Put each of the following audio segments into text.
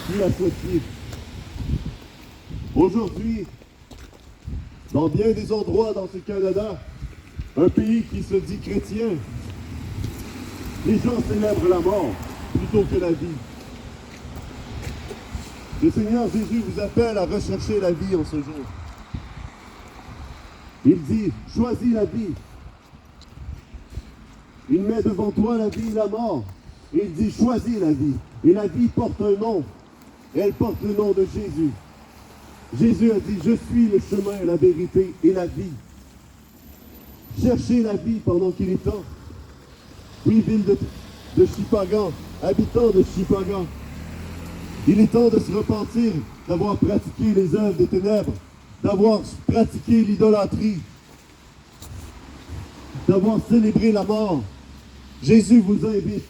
qui l'apprécie. Aujourd'hui, dans bien des endroits dans ce Canada, un pays qui se dit chrétien, les gens célèbrent la mort plutôt que la vie. Le Seigneur Jésus vous appelle à rechercher la vie en ce jour. Il dit, choisis la vie. Il met devant toi la vie et la mort. Il dit, choisis la vie. Et la vie porte un nom. Elle porte le nom de Jésus. Jésus a dit, je suis le chemin, la vérité et la vie. Cherchez la vie pendant qu'il est temps. Oui, ville de Shippagan, habitants de Shippagan, il est temps de se repentir d'avoir pratiqué les œuvres des ténèbres, d'avoir pratiqué l'idolâtrie, d'avoir célébré la mort. Jésus vous invite.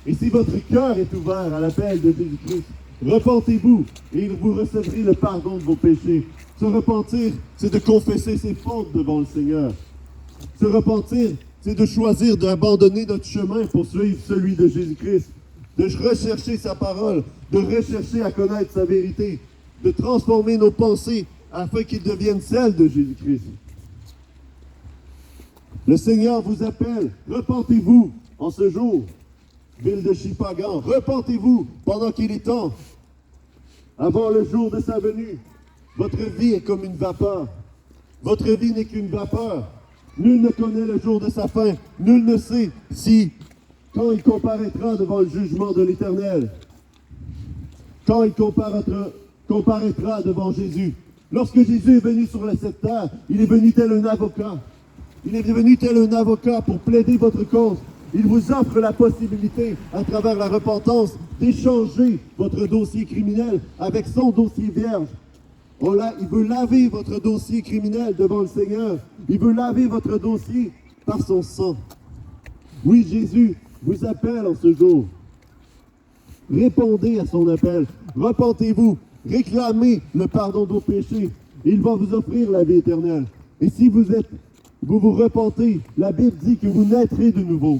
Et si votre cœur est ouvert à l'appel de Jésus-Christ, repentez-vous et vous recevrez le pardon de vos péchés. Se repentir, c'est de confesser ses fautes devant le Seigneur. Se repentir, c'est de choisir d'abandonner notre chemin pour suivre celui de Jésus-Christ, de rechercher sa parole, de rechercher à connaître sa vérité, de transformer nos pensées afin qu'ils deviennent celles de Jésus-Christ. Le Seigneur vous appelle, repentez-vous en ce jour, ville de Shippagan, repentez-vous pendant qu'il est temps, avant le jour de sa venue. Votre vie est comme une vapeur, votre vie n'est qu'une vapeur. Nul ne connaît le jour de sa fin, nul ne sait si, quand il comparaîtra devant le jugement de l'Éternel, quand il comparaîtra devant Jésus. Lorsque Jésus est venu sur cette terre, il est venu tel un avocat. Il est venu tel un avocat pour plaider votre cause. Il vous offre la possibilité, à travers la repentance, d'échanger votre dossier criminel avec son dossier vierge. Il veut laver votre dossier criminel devant le Seigneur. Il veut laver votre dossier par son sang. Oui, Jésus vous appelle en ce jour. Répondez à son appel. Repentez-vous. Réclamez le pardon de vos péchés. Il va vous offrir la vie éternelle. Et si vous vous repentez, la Bible dit que vous naîtrez de nouveau.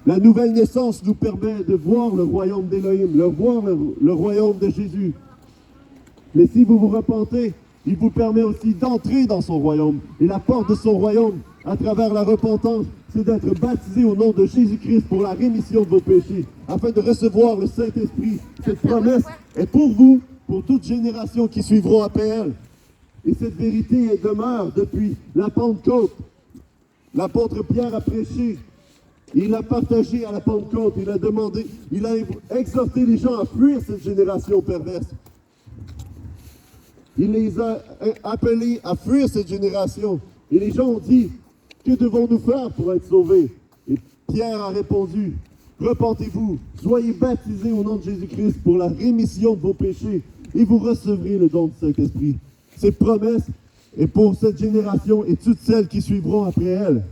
La nouvelle naissance nous permet de voir le royaume d'Élohim, de voir le royaume de Jésus. Mais si vous vous repentez, il vous permet aussi d'entrer dans son royaume. Et la porte de son royaume, à travers la repentance, c'est d'être baptisé au nom de Jésus-Christ pour la rémission de vos péchés, afin de recevoir le Saint-Esprit. Cette promesse est pour vous, pour toute génération qui suivront après elle. Et cette vérité, elle demeure depuis la Pentecôte. L'apôtre Pierre a prêché. Il a partagé à la Pentecôte. Il a exhorté les gens à fuir cette génération perverse. Il les a appelés à fuir cette génération. Et les gens ont dit, que devons-nous faire pour être sauvés? Et Pierre a répondu, repentez-vous, soyez baptisés au nom de Jésus-Christ pour la rémission de vos péchés et vous recevrez le don du Saint-Esprit. Cette promesse est pour cette génération et toutes celles qui suivront après elle.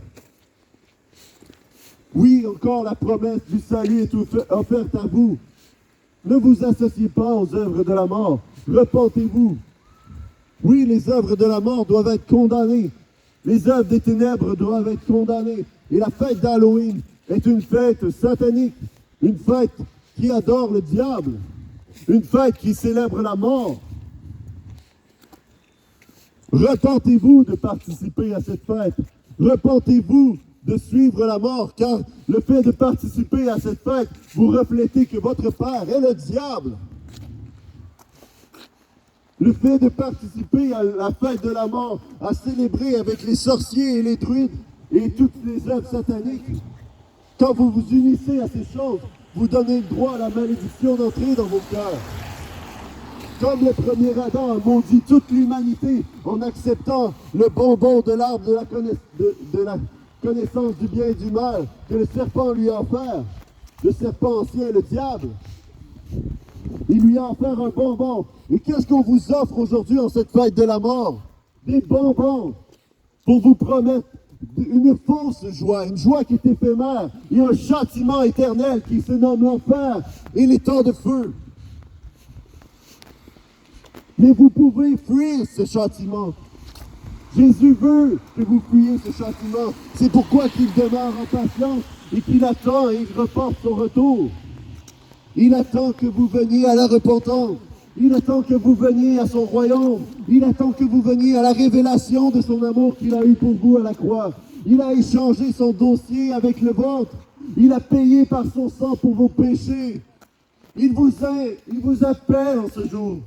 Oui, encore la promesse du salut est offerte à vous. Ne vous associez pas aux œuvres de la mort. Repentez-vous. Oui, les œuvres de la mort doivent être condamnées. Les œuvres des ténèbres doivent être condamnées. Et la fête d'Halloween est une fête satanique, une fête qui adore le diable, une fête qui célèbre la mort. Repentez-vous de participer à cette fête. Repentez-vous de suivre la mort, car le fait de participer à cette fête, vous reflétez que votre père est le diable. Le fait de participer à la fête de la mort, à célébrer avec les sorciers et les druides et toutes les œuvres sataniques, quand vous vous unissez à ces choses, vous donnez le droit à la malédiction d'entrer dans vos cœurs. Comme le premier Adam a maudit toute l'humanité en acceptant le bonbon de l'arbre de la connaissance du bien et du mal que le serpent lui a offert, le serpent ancien, le diable. Il lui a offert un bonbon. Et qu'est-ce qu'on vous offre aujourd'hui en cette fête de la mort? Des bonbons pour vous promettre une fausse joie, une joie qui est éphémère, et un châtiment éternel qui se nomme l'enfer et les temps de feu. Mais vous pouvez fuir ce châtiment. Jésus veut que vous fuyiez ce châtiment. C'est pourquoi qu'il demeure en patience et qu'il attend et il reporte son retour. Il attend que vous veniez à la repentance. Il attend que vous veniez à son royaume. Il attend que vous veniez à la révélation de son amour qu'il a eu pour vous à la croix. Il a échangé son dossier avec le vôtre. Il a payé par son sang pour vos péchés. Il vous appelle en ce jour.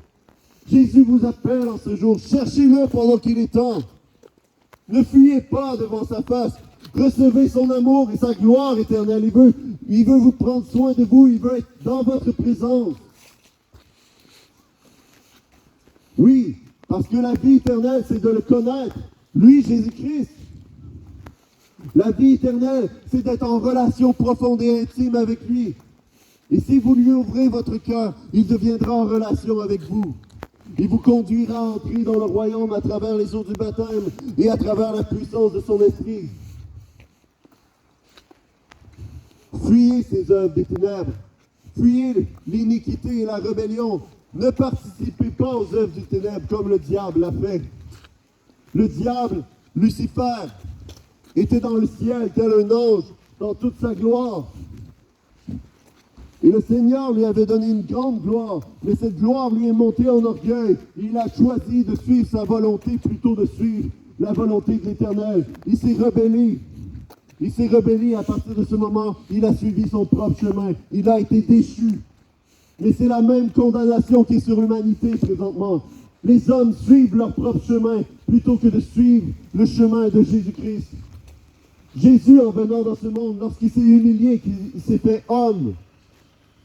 Jésus vous appelle en ce jour. Cherchez-le pendant qu'il est temps. Ne fuyez pas devant sa face. Recevez son amour et sa gloire éternelle. Il veut vous prendre soin de vous. Il veut être dans votre présence. Oui, parce que la vie éternelle, c'est de le connaître. Lui, Jésus-Christ. La vie éternelle, c'est d'être en relation profonde et intime avec lui. Et si vous lui ouvrez votre cœur, il deviendra en relation avec vous. Il vous conduira à entrer dans le royaume à travers les eaux du baptême et à travers la puissance de son esprit. Fuyez ces œuvres des ténèbres. Fuyez l'iniquité et la rébellion. Ne participez pas aux œuvres du ténèbre comme le diable l'a fait. Le diable, Lucifer, était dans le ciel tel un ange dans toute sa gloire. Et le Seigneur lui avait donné une grande gloire, mais cette gloire lui est montée en orgueil. Il a choisi de suivre sa volonté plutôt de suivre la volonté de l'Éternel. Il s'est rebellé. Il s'est rebellé à partir de ce moment. Il a suivi son propre chemin. Il a été déchu. Mais c'est la même condamnation qui est sur l'humanité présentement. Les hommes suivent leur propre chemin plutôt que de suivre le chemin de Jésus-Christ. Jésus, en venant dans ce monde, lorsqu'il s'est humilié, qu'il s'est fait homme,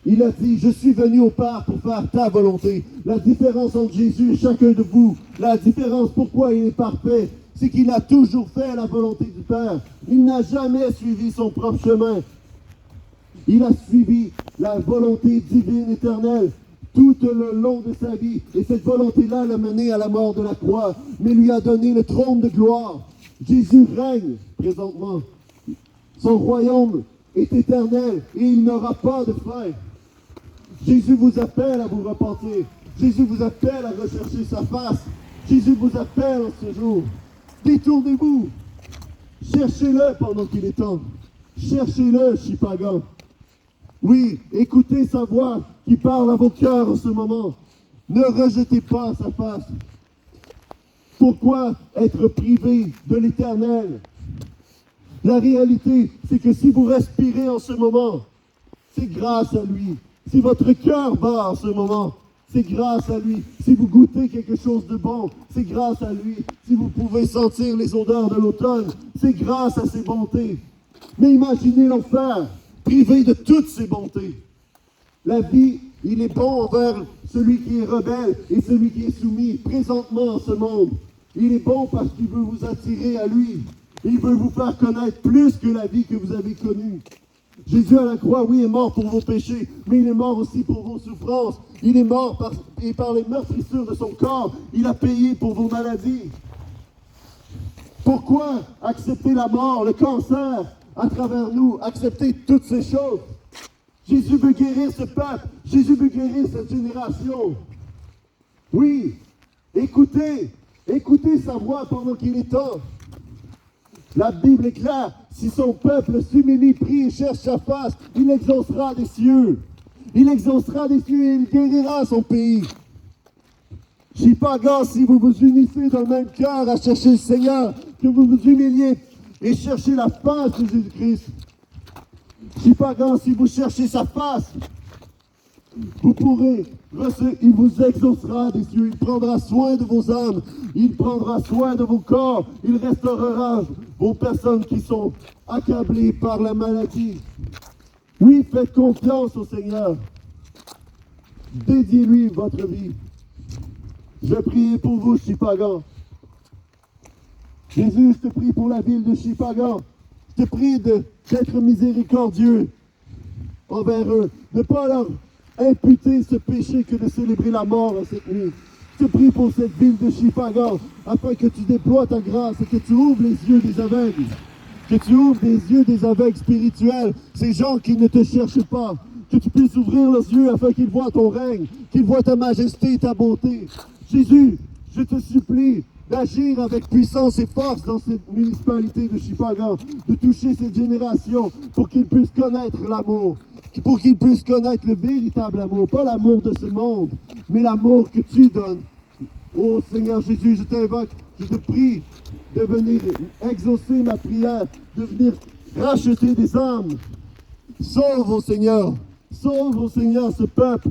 il a dit, je suis venu au Père pour faire ta volonté. La différence entre Jésus et chacun de vous, la différence pourquoi il est parfait, c'est qu'il a toujours fait la volonté du Père. Il n'a jamais suivi son propre chemin. Il a suivi la volonté divine éternelle tout le long de sa vie. Et cette volonté-là l'a mené à la mort de la croix, mais lui a donné le trône de gloire. Jésus règne présentement. Son royaume est éternel et il n'aura pas de fin. Jésus vous appelle à vous repentir. Jésus vous appelle à rechercher sa face. Jésus vous appelle en ce jour. Détournez-vous. Cherchez-le pendant qu'il est temps. Cherchez-le, Chipagan. Oui, écoutez sa voix qui parle à vos cœurs en ce moment. Ne rejetez pas sa face. Pourquoi être privé de l'Éternel? La réalité, c'est que si vous respirez en ce moment, c'est grâce à lui. Si votre cœur bat en ce moment, c'est grâce à lui. Si vous goûtez quelque chose de bon, c'est grâce à lui. Si vous pouvez sentir les odeurs de l'automne, c'est grâce à ses bontés. Mais imaginez l'enfer, privé de toutes ses bontés. La vie, il est bon envers celui qui est rebelle et celui qui est soumis présentement en ce monde. Il est bon parce qu'il veut vous attirer à lui. Il veut vous faire connaître plus que la vie que vous avez connue. Jésus à la croix, oui, est mort pour vos péchés, mais il est mort aussi pour vos souffrances. Il est mort par les meurtrissures de son corps. Il a payé pour vos maladies. Pourquoi accepter la mort, le cancer à travers nous, accepter toutes ces choses? Jésus veut guérir ce peuple. Jésus veut guérir cette génération. Oui, écoutez sa voix pendant qu'il est temps. La Bible est claire. Si son peuple s'humilie, prie et cherche sa face, il exaucera des cieux. Il exaucera des cieux et il guérira son pays. Chipagan, si vous vous unissez dans le même cœur à chercher le Seigneur, que vous vous humiliez et cherchez la face de Jésus-Christ. Chipagan, si vous cherchez sa face, vous pourrez, il vous exaucera des cieux, il prendra soin de vos âmes, il prendra soin de vos corps, il restaurera vos personnes qui sont accablées par la maladie. Oui, faites confiance au Seigneur. Dédiez-lui votre vie. Je prie pour vous, Chipagan. Jésus, je te prie pour la ville de Chipagan. Je te prie d'être miséricordieux envers eux, de ne pas leur imputer ce péché que de célébrer la mort en cette nuit. Je te prie pour cette ville de Chipagan, afin que tu déploies ta grâce et que tu ouvres les yeux des aveugles. Que tu ouvres les yeux des aveugles spirituels, ces gens qui ne te cherchent pas. Que tu puisses ouvrir leurs yeux afin qu'ils voient ton règne, qu'ils voient ta majesté et ta bonté. Jésus, je te supplie, d'agir avec puissance et force dans cette municipalité de Shippagan, de toucher cette génération pour qu'ils puissent connaître l'amour, pour qu'ils puissent connaître le véritable amour, pas l'amour de ce monde, mais l'amour que tu donnes. Oh Seigneur Jésus, je t'invoque, je te prie de venir exaucer ma prière, de venir racheter des âmes. Sauve, oh Seigneur, ce peuple,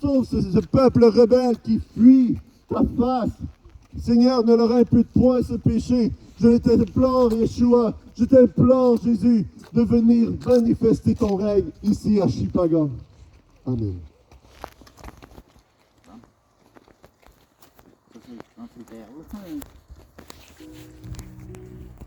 sauve ce peuple rebelle qui fuit ta face. Seigneur, ne leur impute point ce péché. Je t'implore, Yeshua, je t'implore, Jésus, de venir manifester ton règne ici à Shippagan. Amen. Ça, c'est un critère.